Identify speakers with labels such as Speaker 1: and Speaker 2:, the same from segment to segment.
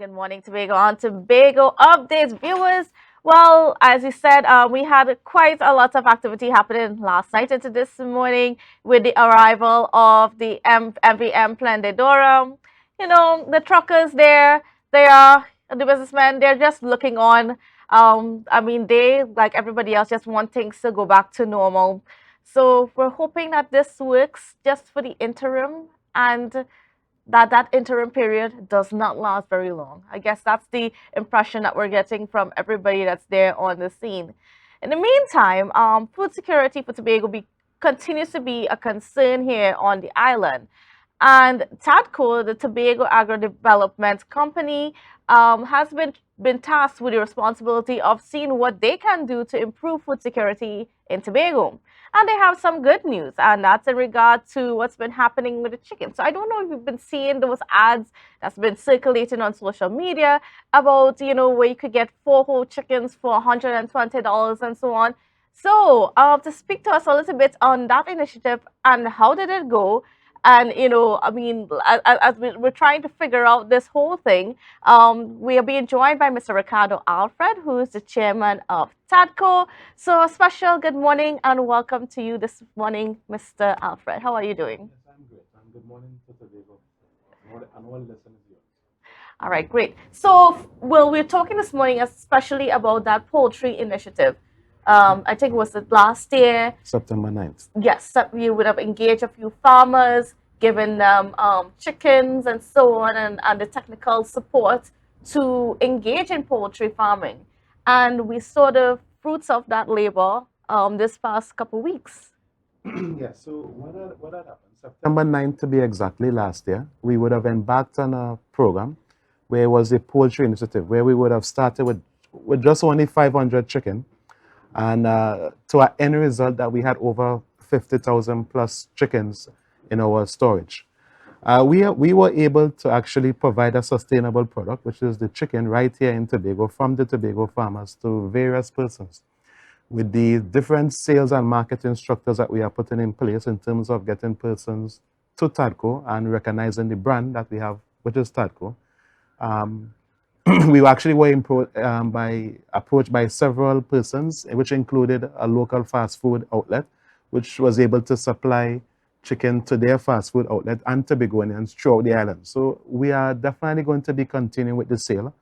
Speaker 1: Good morning, Tobago. On Tobago updates, viewers. Well, as you said, we had quite a lot of activity happening last night into this morning with the arrival of the MVM Plendidora. The truckers there, they are the businessmen, they're just looking on. I mean, they, like everybody else, just want things to go back to normal. So we're hoping that this works just for the interim and that interim period does not last very long. I guess that's the impression that we're getting from everybody that's there on the scene. In the meantime, food security for Tobago continues to be a concern here on the island. And TADCO, the Tobago Agro Development Company, has been tasked with the responsibility of seeing what they can do to improve food security in Tobago. And they have some good news, and that's in regard to what's been happening with the chicken. So I don't know if you've been seeing those ads that's been circulating on social media about, where you could get 4 whole chickens for $120 and so on. So to speak to us a little bit on that initiative and how did it go, and, I mean, as we're trying to figure out this whole thing, we are being joined by Mr. Ricardo Alfred, who is the chairman of TADCO. So a special good morning and welcome to you this morning, Mr. Alfred. How are you doing?
Speaker 2: Yes, I'm great. And good morning to Tobago and all listeners here.
Speaker 1: All right, great. So, well, we're talking this morning especially about that poultry initiative. I think it was the last year.
Speaker 2: September 9th.
Speaker 1: Yes, that you would have engaged a few farmers, given them chickens and so on, and the technical support to engage in poultry farming. And we saw the fruits of that labor this past couple weeks.
Speaker 2: Yeah, so what had happened? September 9th to be exactly last year, we would have embarked on a program where it was a poultry initiative, where we would have started with just only 500 chicken. And to our end result that we had over 50,000 plus chickens in our storage. We were able to actually provide a sustainable product, which is the chicken right here in Tobago, from the Tobago farmers to various persons. With the different sales and marketing structures that we are putting in place in terms of getting persons to TADCO and recognizing the brand that we have, which is TADCO, we actually were approached by several persons, which included a local fast food outlet, which was able to supply chicken to their fast food outlet and Tobagonians throughout the island. So we are definitely going to be continuing with the sale.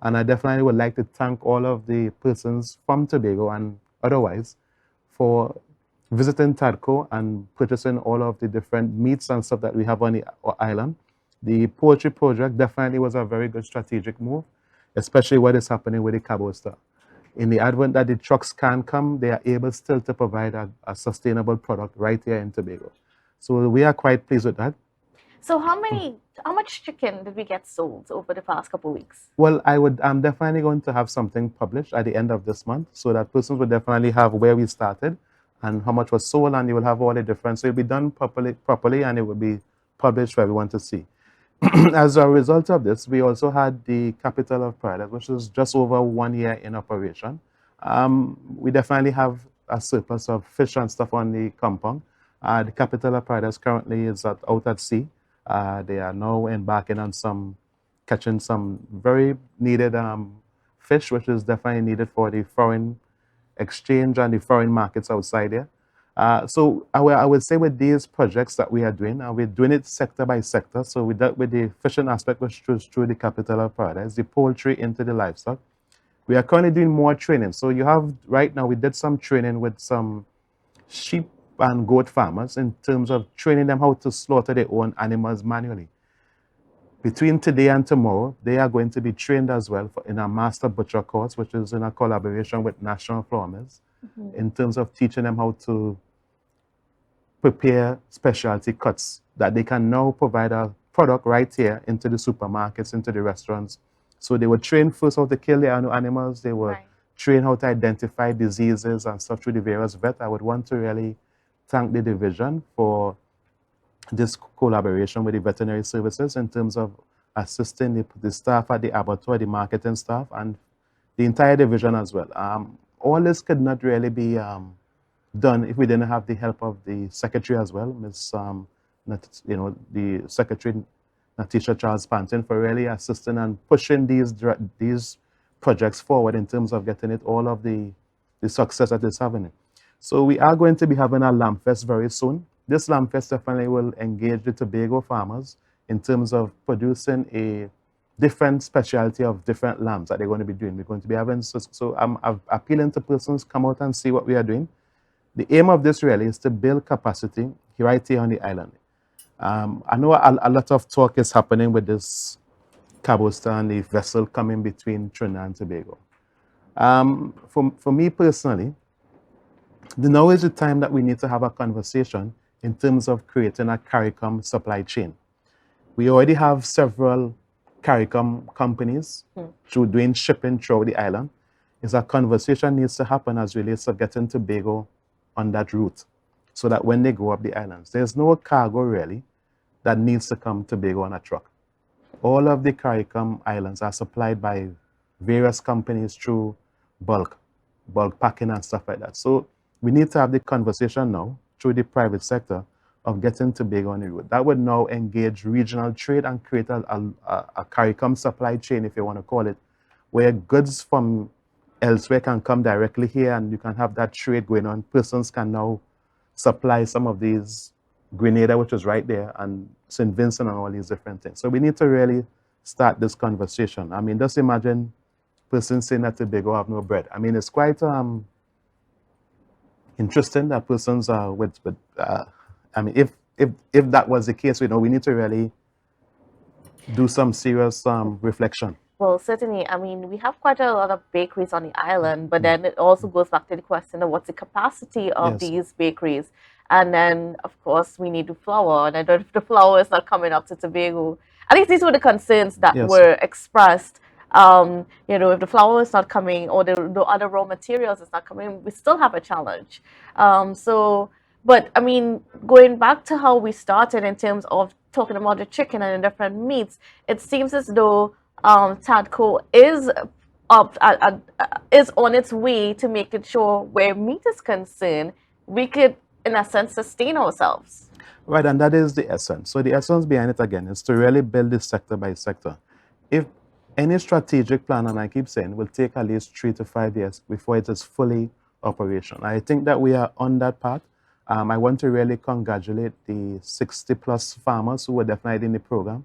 Speaker 2: And I definitely would like to thank all of the persons from Tobago and otherwise for visiting TADCO and purchasing all of the different meats and stuff that we have on the island. The poultry project definitely was a very good strategic move, especially what is happening with the Cabo Star. In the advent that the trucks can't come, they are able still to provide a sustainable product right here in Tobago. So we are quite pleased with that.
Speaker 1: So how much chicken did we get sold over the past couple of weeks?
Speaker 2: Well, I'm definitely going to have something published at the end of this month so that persons will definitely have where we started and how much was sold, and you will have all the difference. So it'll be done properly and it will be published for everyone to see. As a result of this, we also had the Capital of Paradise, which is just over 1 year in operation. We definitely have a surplus of fish and stuff on the compound. The Capital of Paradise currently is out at sea. They are now embarking on catching some very needed fish, which is definitely needed for the foreign exchange and the foreign markets outside there. So I would say with these projects that we are doing, we're doing it sector by sector. So we dealt with the fishing aspect, which was through the Capital of Paradise, the poultry into the livestock. We are currently doing more training. So right now, we did some training with some sheep and goat farmers in terms of training them how to slaughter their own animals manually. Between today and tomorrow, they are going to be trained as well in a master butcher course, which is in a collaboration with National Flour Mills, in terms of teaching them how to prepare specialty cuts that they can now provide a product right here into the supermarkets, into the restaurants. So they were trained first how to kill their animals. They were trained how to identify diseases and stuff through the various vets. I would want to really thank the division for this collaboration with the veterinary services in terms of assisting the staff at the abattoir, the marketing staff, and the entire division as well. All this could not really be done if we didn't have the help of the secretary as well, Ms. The secretary Natisha Charles Panton for really assisting and pushing these projects forward in terms of getting it all of the success that it's having. So we are going to be having a Lamb Fest very soon. This Lamb Fest definitely will engage the Tobago farmers in terms of producing a different specialty of different lambs that they're going to be doing. We're going to be having, so I'm appealing to persons, come out and see what we are doing. The aim of this really is to build capacity right here on the island. I know a lot of talk is happening with this Cabo Star and the vessel coming between Trinidad and Tobago. For me personally, now is the time that we need to have a conversation in terms of creating a CARICOM supply chain. We already have several CARICOM companies doing shipping throughout the island. Is a conversation needs to happen as relates to getting Tobago on that route so that when they go up the islands, there's no cargo really that needs to come to Tobago on a truck. All of the CARICOM islands are supplied by various companies through bulk packing and stuff like that. So we need to have the conversation now through the private sector of getting Tobago on the road. That would now engage regional trade and create a CARICOM supply chain, if you want to call it, where goods from elsewhere can come directly here and you can have that trade going on. Persons can now supply some of these Grenada, which is right there, and St. Vincent and all these different things. So we need to really start this conversation. I mean, just imagine persons saying that Tobago have no bread. I mean, it's quite interesting that persons are I mean, if that was the case, we need to really do some serious reflection.
Speaker 1: Well, certainly. I mean, we have quite a lot of bakeries on the island, but then it also goes back to the question of what's the capacity of
Speaker 2: Yes.
Speaker 1: these bakeries. And then, of course, we need the flour. And I don't know if the flour is not coming up to Tobago. At least these were the concerns that
Speaker 2: Yes.
Speaker 1: were expressed. If the flour is not coming or the other raw materials is not coming, we still have a challenge. But I mean, going back to how we started in terms of talking about the chicken and the different meats, it seems as though TADCO is is on its way to making sure where meat is concerned, we could, in a sense, sustain ourselves.
Speaker 2: Right, and that is the essence. So the essence behind it again is to really build this sector by sector. If any strategic plan, and I keep saying, will take at least 3 to 5 years before it is fully operational. I think that we are on that path. I want to really congratulate the 60 plus farmers who were definitely in the program.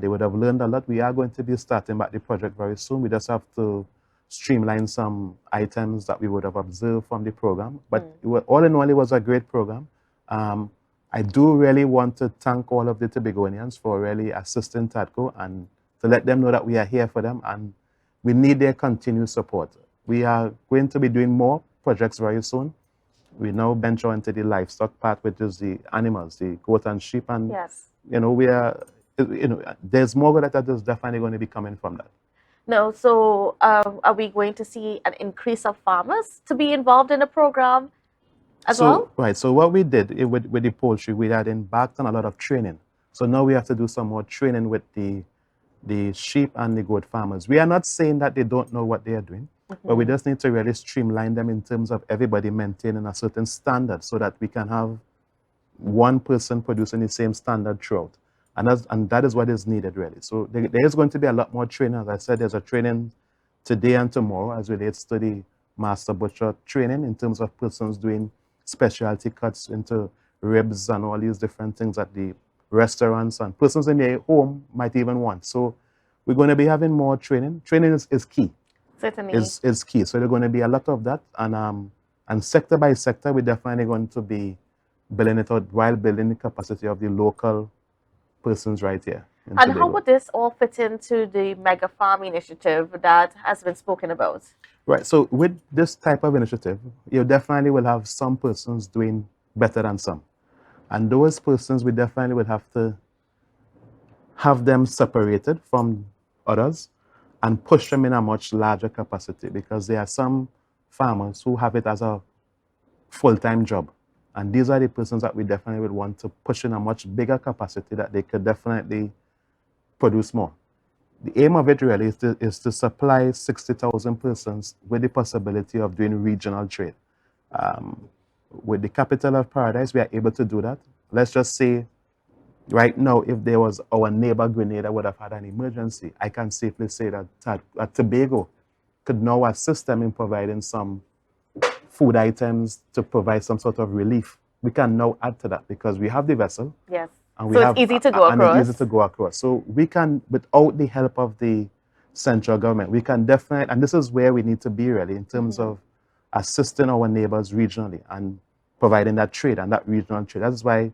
Speaker 2: They would have learned a lot. We are going to be starting back the project very soon. We just have to streamline some items that we would have observed from the program. But all in all, it was a great program. I do really want to thank all of the Tobagonians for really assisting TADCO and to let them know that we are here for them and we need their continued support. We are going to be doing more projects very soon. We now venture into the livestock part, which is the animals, the goat and sheep, and
Speaker 1: Yes.
Speaker 2: There's more that is definitely going to be coming from that.
Speaker 1: No, so are we going to see an increase of farmers to be involved in the program as well?
Speaker 2: Right. So what we did with the poultry, we had embarked on a lot of training. So now we have to do some more training with the sheep and the goat farmers. We are not saying that they don't know what they are doing, but we just need to really streamline them in terms of everybody maintaining a certain standard so that we can have one person producing the same standard throughout. And that is what is needed really. So there is going to be a lot more training. As I said, there's a training today and tomorrow as relates to the master butcher training in terms of persons doing specialty cuts into ribs and all these different things that the restaurants and persons in their home might even want. So we're going to be having more training. Training is key.
Speaker 1: Certainly.
Speaker 2: Is key. So there's going to be a lot of that. And sector by sector, we're definitely going to be building it out while building the capacity of the local persons right here.
Speaker 1: And how would this all fit into the mega farm initiative that has been spoken about?
Speaker 2: Right. So with this type of initiative, you definitely will have some persons doing better than some. And those persons, we definitely will have to have them separated from others and push them in a much larger capacity because there are some farmers who have it as a full-time job. And these are the persons that we definitely would want to push in a much bigger capacity that they could definitely produce more. The aim of it really is to supply 60,000 persons with the possibility of doing regional trade. With the capital of paradise, we are able to do that. Let's just say Right now, if there was our neighbor Grenada would have had an emergency, I can safely say that Tobago could now assist them in providing some food items to provide some sort of relief. We can now add to that because we have the vessel
Speaker 1: Yes.
Speaker 2: and we
Speaker 1: So it's
Speaker 2: have
Speaker 1: easy to go
Speaker 2: and it's easy
Speaker 1: across.
Speaker 2: to go across. So we can, without the help of the central government, we can definitely, and this is where we need to be really in terms of assisting our neighbors regionally and providing that trade and that regional trade. That's why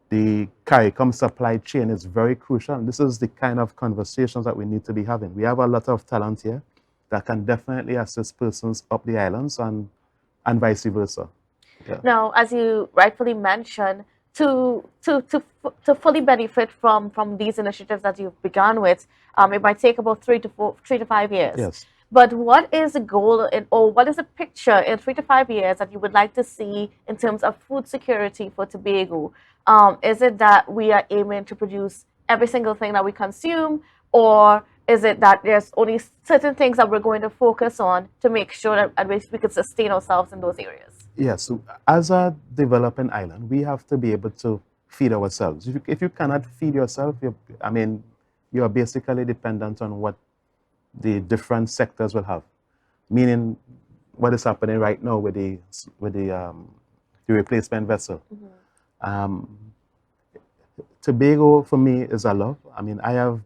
Speaker 2: the CARICOM supply chain is very crucial. And this is the kind of conversations that we need to be having. We have a lot of talent here that can definitely assist persons up the islands and vice versa. Yeah.
Speaker 1: Now, as you rightfully mentioned, to fully benefit from these initiatives that you've begun with, it might take about 3 to 5 years.
Speaker 2: Yes.
Speaker 1: But what is the goal or what is the picture in 3 to 5 years that you would like to see in terms of food security for Tobago? Is it that we are aiming to produce every single thing that we consume, or is it that there's only certain things that we're going to focus on to make sure that at least we could sustain ourselves in those areas?
Speaker 2: Yes. So as a developing island, we have to be able to feed ourselves. If you cannot feed yourself, you're basically dependent on what the different sectors will have. Meaning, what is happening right now with the replacement vessel. Tobago for me is a love. I have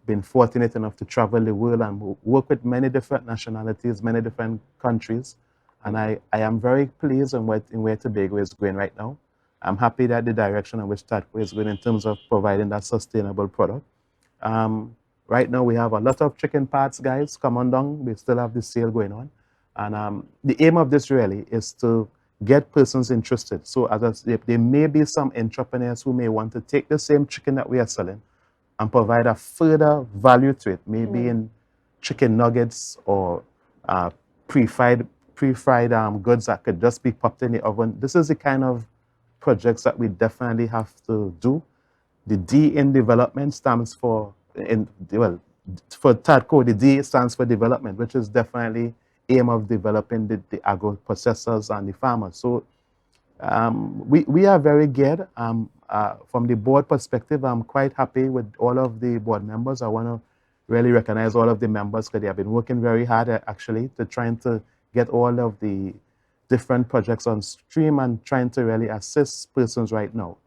Speaker 2: been fortunate enough to travel the world and work with many different nationalities, many different countries, and I am very pleased in where Tobago is going right now. I'm happy that the direction in which TADCO is going in terms of providing that sustainable product. Right now we have a lot of chicken parts, guys. Come on down. We still have the sale going on, and the aim of this really is to get persons interested. So there may be some entrepreneurs who may want to take the same chicken that we are selling and provide a further value to it, maybe in chicken nuggets or pre-fried goods that could just be popped in the oven. This is the kind of projects that we definitely have to do. The D in development stands for, for TADCO, the D stands for development, which is definitely aim of developing the agro processors and the farmers. So we are very geared. From the board perspective, I'm quite happy with all of the board members. I want to really recognize all of the members because they have been working very hard actually to trying to get all of the different projects on stream and trying to really assist persons right now.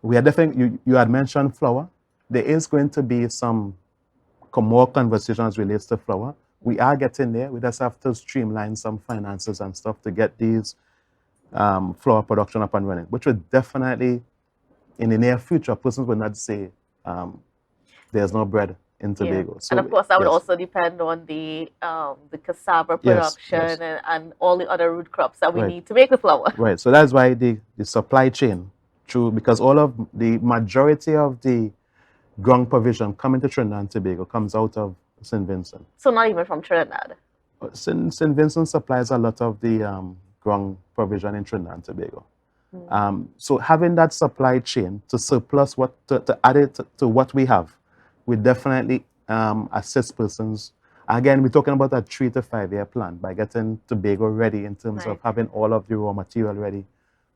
Speaker 2: We are definitely, you had mentioned flour. There is going to be some more conversations related to flour. We are getting there. We just have to streamline some finances and stuff to get these flour production up and running, which would definitely, in the near future, persons will not say there's no bread in Tobago.
Speaker 1: So, and of course, that would also depend on the cassava production and all the other root crops that we need to make the flour.
Speaker 2: Right. So that's why the supply chain, because all of the majority of the ground provision coming to Trinidad and Tobago comes out of St. Vincent.
Speaker 1: So not even from Trinidad?
Speaker 2: St. Vincent supplies a lot of the ground provision in Trinidad and Tobago. So having that supply chain to surplus to add it to what we have, we definitely assist persons. Again, we're talking about a 3 to 5 year plan by getting Tobago ready in terms of having all of the raw material ready.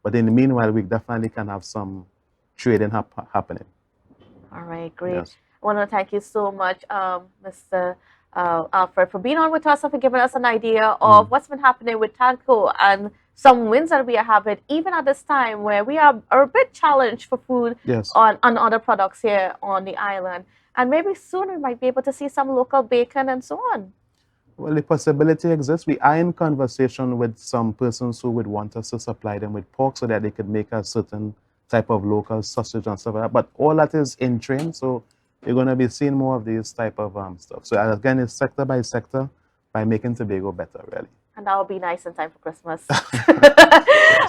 Speaker 2: But in the meanwhile, we definitely can have some trading happening.
Speaker 1: All right, great. Yes. I want to thank you so much, Mr. Alfred, for being on with us and for giving us an idea of what's been happening with TADCO and some wins that we are having, even at this time where we are a bit challenged for food on other products here on the island. And maybe soon we might be able to see some local bacon and so on.
Speaker 2: Well, the possibility exists. We are in conversation with some persons who would want us to supply them with pork so that they could make a certain type of local sausage and stuff like that. But all that is in train, so you're going to be seeing more of these type of stuff. So again, it's sector by sector by making Tobago better, really.
Speaker 1: And that will be nice in time for Christmas. All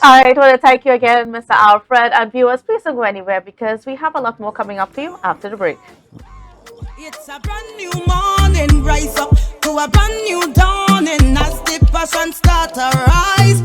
Speaker 1: right, I want to thank you again, Mr. Alfred. And viewers, please don't go anywhere because we have a lot more coming up for you after the break.
Speaker 3: It's a brand new morning, rise up to a brand new dawning as the passion start to rise.